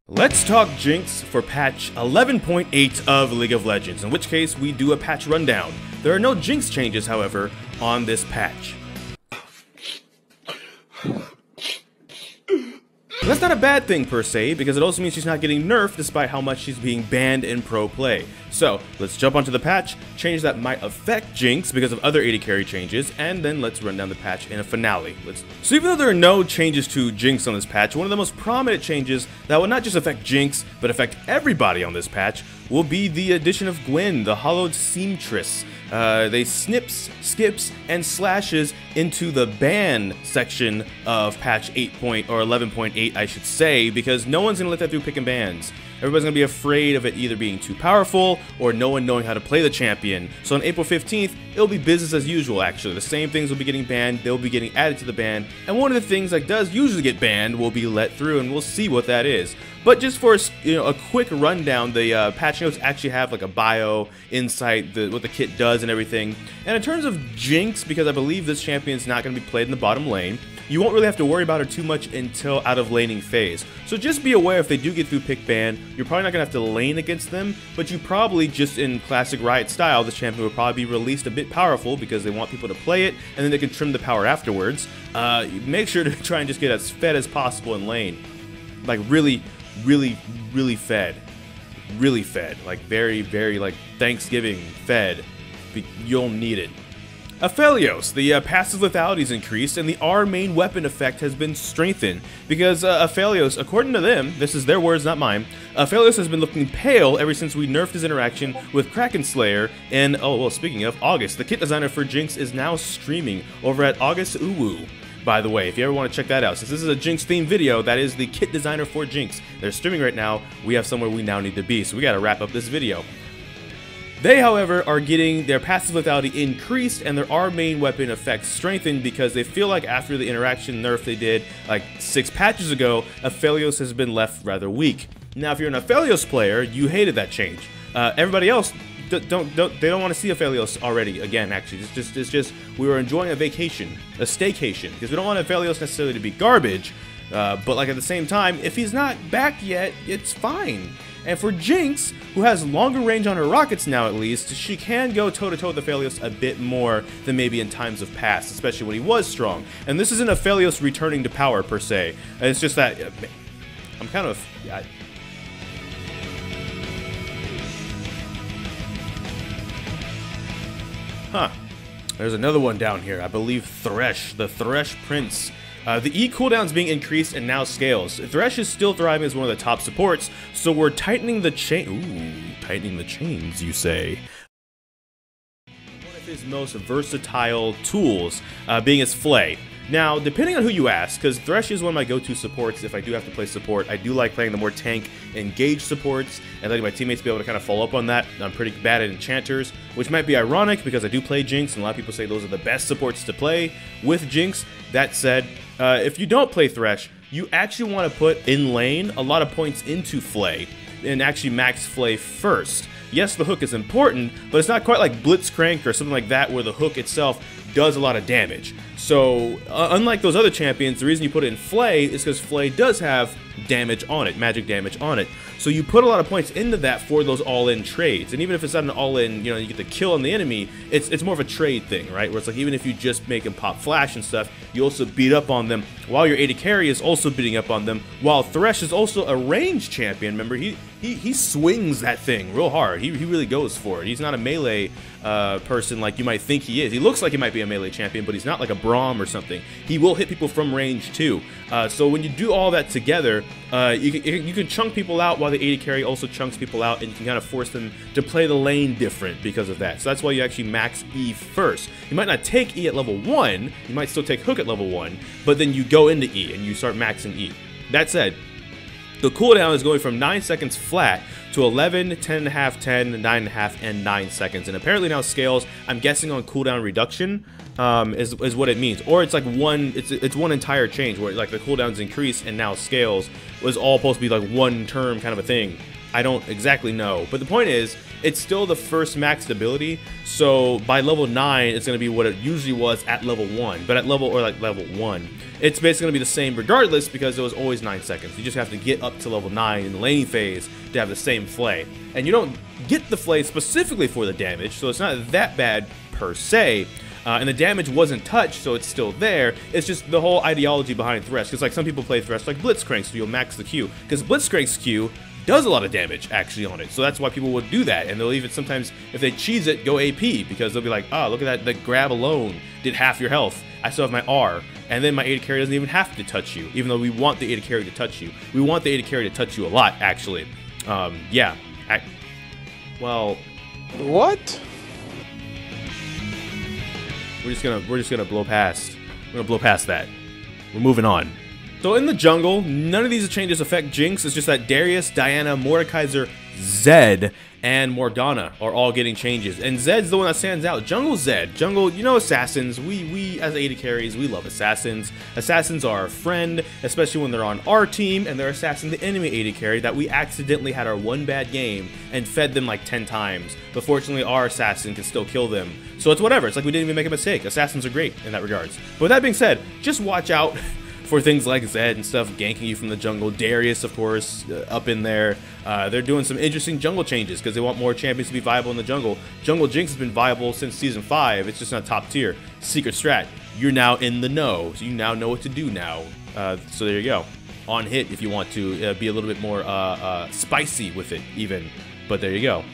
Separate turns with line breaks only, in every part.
Let's talk Jinx for patch 11.8 of League of Legends, in which case we do a patch rundown. There are no Jinx changes, however, on this patch. That's not a bad thing per se, because it also means she's not getting nerfed despite how much she's being banned in pro play. So let's jump onto the patch, changes that might affect Jinx because of other AD carry changes, and then let's run down the patch in a finale. So even though there are no changes to Jinx on this patch, one of the most prominent changes that will not just affect Jinx, but affect everybody on this patch will be the addition of Gwen, the hollowed seamstress. They snips, skips, and slashes into the ban section of patch 11.8, I should say, because no one's gonna let that through pick and bans. Everybody's gonna be afraid of it either being too powerful or no one knowing how to play the champion. So on April 15th, it'll be business as usual actually. The same things will be getting banned, they'll be getting added to the ban, and one of the things that does usually get banned will be let through, and we'll see what that is. But just for a quick rundown, the patch notes actually have like a bio, insight, what the kit does and everything. And in terms of Jinx, because I believe this champion is not going to be played in the bottom lane, you won't really have to worry about her too much until out of laning phase. So just be aware if they do get through pick ban, you're probably not going to have to lane against them, but you probably, just in classic Riot style, this champion will probably be released a bit powerful because they want people to play it, and then they can trim the power afterwards. Make sure to try and just get as fed as possible in lane. Like really fed. Really fed. Like very like Thanksgiving fed. You'll need it. Aphelios, the passive lethality is increased, and the R main weapon effect has been strengthened, because Aphelios, according to them, this is their words, not mine, Aphelios has been looking pale ever since we nerfed his interaction with Kraken Slayer in, oh well, speaking of, August. The kit designer for Jinx is now streaming over at August Uwu. By the way, if you ever want to check that out, since this is a Jinx themed video, that is the kit designer for Jinx. They're streaming right now. We have somewhere we now need to be, so we gotta wrap up this video. They, however, are getting their passive lethality increased and their R main weapon effect strengthened because they feel like after the interaction nerf they did like 6 patches ago, Aphelios has been left rather weak. Now, if you're an Aphelios player, you hated that change. Everybody else, they don't want to see Aphelios already again. Actually, it's just we were enjoying a vacation, a staycation, because we don't want Aphelios necessarily to be garbage. But like at the same time, if he's not back yet, it's fine. And for Jinx, who has longer range on her rockets now at least, she can go toe-to-toe with Aphelios a bit more than maybe in times of past, especially when he was strong. And this isn't Aphelios returning to power per se. It's just that I'm kind of... Huh. There's another one down here. I believe Thresh, the Thresh Prince. The E cooldown's being increased and now scales. Thresh is still thriving as one of the top supports, so we're tightening the chain. Ooh, tightening the chains, you say. One of his most versatile tools being his Flay. Now, depending on who you ask, because Thresh is one of my go-to supports if I do have to play support. I do like playing the more tank, engaged supports, and letting my teammates be able to kind of follow up on that. I'm pretty bad at enchanters, which might be ironic because I do play Jinx, and a lot of people say those are the best supports to play with Jinx. That said, if you don't play Thresh, you actually want to put in lane a lot of points into Flay, and actually max Flay first. Yes, the hook is important, but it's not quite like Blitzcrank or something like that where the hook itself does a lot of damage. So, unlike those other champions, the reason you put it in Flay is because Flay does have damage on it, magic damage on it. So you put a lot of points into that for those all-in trades. And even if it's not an all-in, you get the kill on the enemy, it's more of a trade thing, right? Where it's like even if you just make them pop flash and stuff, you also beat up on them while your AD carry is also beating up on them, while Thresh is also a ranged champion. Remember, he swings that thing real hard. He really goes for it. He's not a melee person like you might think he is. He looks like he might be a melee champion, but he's not like a Braum or something. He will hit people from range too. So when you do all that together, you can chunk people out while the AD carry also chunks people out, and you can kind of force them to play the lane different because of that. So that's why you actually max E first. You might not take E at level 1, you might still take hook at level 1, but then you go into E and you start maxing E. That said, the cooldown is going from 9 seconds flat to 11, 10.5, 10, 9.5, and 9 seconds. And apparently now scales, I'm guessing on cooldown reduction, is what it means. Or it's like it's one entire change where like the cooldowns increase and now scales was all supposed to be like one term kind of a thing. I don't exactly know. But the point is, it's still the first maxed ability, so by level 9, it's going to be what it usually was at level 1. But at level 1. it's basically going to be the same regardless because it was always 9 seconds. You just have to get up to level 9 in the laning phase to have the same flay. And you don't get the flay specifically for the damage, so it's not that bad per se. And the damage wasn't touched, so it's still there. It's just the whole ideology behind Thresh. Because like some people play Thresh like Blitzcrank, so you'll max the Q. Because Blitzcrank's Q does a lot of damage actually on it, so that's why people would do that. And they'll even sometimes, if they cheese it, go AP because they'll be like, oh, look at that, the grab alone did half your health. I still have my R, and then my AD carry doesn't even have to touch you, even though we want the AD carry to touch you. We want the AD carry to touch you a lot, actually. Yeah. Well,
what?
We're just gonna blow past. We're gonna blow past that. We're moving on. So in the jungle, none of these changes affect Jinx. It's just that Darius, Diana, Mordekaiser, Zed, and Morgana are all getting changes. And Zed's the one that stands out. Jungle Zed. Jungle, you know, assassins. We as AD carries, we love assassins. Assassins are our friend, especially when they're on our team and they're assassinating the enemy AD carry that we accidentally had our one bad game and fed them like 10 times. But fortunately, our assassin can still kill them. So it's whatever. It's like we didn't even make a mistake. Assassins are great in that regards. But with that being said, just watch out for things like Zed and stuff ganking you from the jungle. Darius, of course, up in there. They're doing some interesting jungle changes because they want more champions to be viable in the jungle. Jungle Jinx has been viable since Season 5. It's just not top tier. Secret strat. You're now in the know. So you now know what to do now. So there you go. On hit if you want to be a little bit more spicy with it even. But there you go.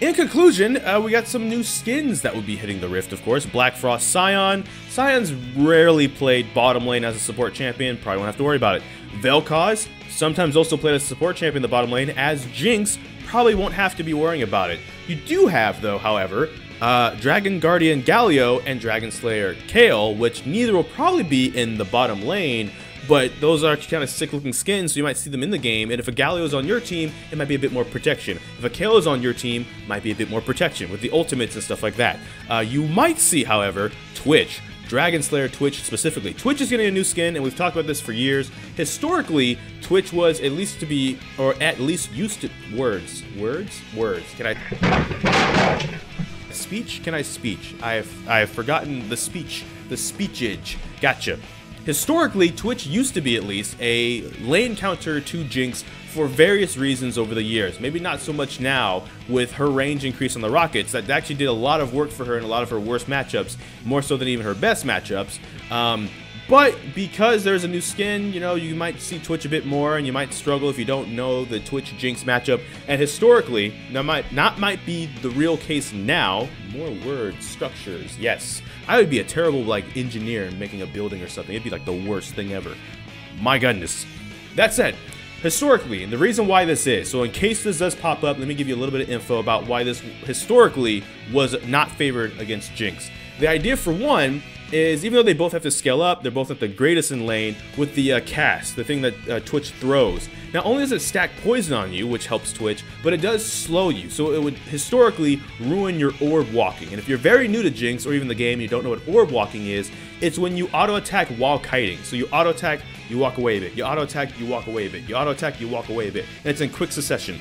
In conclusion, we got some new skins that will be hitting the Rift, of course. Black Frost Scion. Scion's rarely played bottom lane as a support champion. Probably won't have to worry about it. Vel'Koz, sometimes also played as a support champion in the bottom lane. As Jinx, probably won't have to be worrying about it. You do have, though, however, Dragon Guardian Galio and Dragon Slayer Kayle, which neither will probably be in the bottom lane, but those are kind of sick-looking skins, so you might see them in the game. And if a Galio is on your team, it might be a bit more protection. If a Kayle is on your team, it might be a bit more protection with the ultimates and stuff like that. You might see, however, Twitch. Dragon Slayer Twitch specifically. Twitch is getting a new skin, and we've talked about this for years. Historically, Twitch was at least to be, or at least used to, words. Can I speech? Can I speech? I have forgotten the speech. The speechage. Gotcha. Historically, Twitch used to be at least a lane counter to Jinx for various reasons over the years. Maybe not so much now with her range increase on the Rockets. That actually did a lot of work for her in a lot of her worst matchups, more so than even her best matchups. But because there's a new skin, you know, you might see Twitch a bit more, and you might struggle if you don't know the Twitch Jinx matchup. And historically, that might be the real case now. More words, structures, yes. I would be a terrible like engineer making a building or something. It'd be like the worst thing ever. My goodness. That said, historically, and the reason why this is, so in case this does pop up, let me give you a little bit of info about why this historically was not favored against Jinx. The idea for one is, even though they both have to scale up, they're both at the greatest in lane with the cast, the thing that Twitch throws. Not only does it stack poison on you, which helps Twitch, but it does slow you, so it would historically ruin your orb walking. And if you're very new to Jinx, or even the game, and you don't know what orb walking is, it's when you auto-attack while kiting. So you auto-attack, you walk away a bit, you auto-attack, you walk away a bit, you auto-attack, you walk away a bit, and it's in quick succession.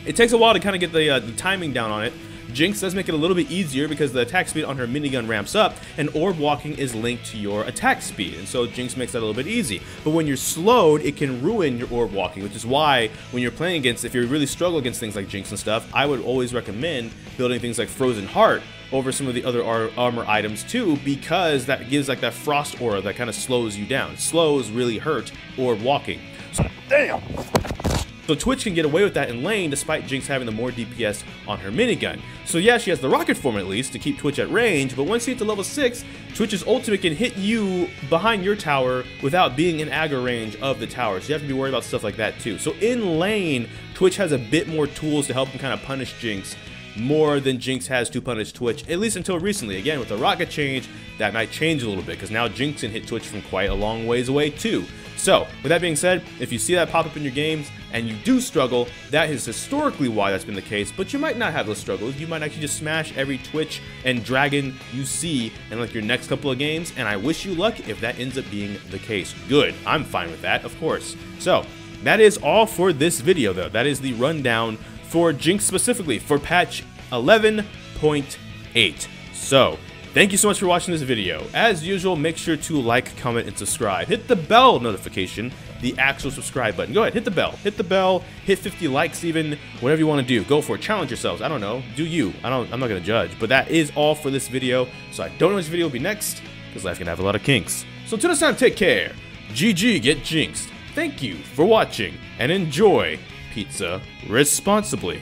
It takes a while to kind of get the timing down on it. Jinx does make it a little bit easier because the attack speed on her minigun ramps up, and orb walking is linked to your attack speed, and so Jinx makes that a little bit easy. But when you're slowed, it can ruin your orb walking, which is why when you're playing against, if you really struggle against things like Jinx and stuff, I would always recommend building things like Frozen Heart over some of the other armor items too, because that gives like that frost aura that kind of slows you down. Slows really hurt orb walking. So, damn! So Twitch can get away with that in lane despite Jinx having the more DPS on her minigun. So yeah, she has the rocket form at least to keep Twitch at range, but once you get to level 6, Twitch's ultimate can hit you behind your tower without being in aggro range of the tower. So you have to be worried about stuff like that too. So in lane, Twitch has a bit more tools to help him kind of punish Jinx more than Jinx has to punish Twitch, at least until recently. Again, with the rocket change, that might change a little bit, because now Jinx can hit Twitch from quite a long ways away too. So, with that being said, if you see that pop up in your games, and you do struggle, that is historically why that's been the case, but you might not have those struggles. You might actually just smash every Twitch and Dragon you see in like your next couple of games, and I wish you luck if that ends up being the case. Good, I'm fine with that, of course. So, that is all for this video though. That is the rundown for Jinx specifically, for patch 11.8. So, Thank you so much for watching this video. As usual, make sure to like, comment, and subscribe. Hit the bell notification, the actual subscribe button. Go ahead, hit the bell. Hit the bell, hit 50 likes even, whatever you want to do. Go for it, challenge yourselves. I don't know, do you. I'm not gonna judge, but that is all for this video. So I don't know which video will be next, because life's gonna have a lot of kinks. So until next time, take care. GG, get jinxed. Thank you for watching, and enjoy pizza responsibly.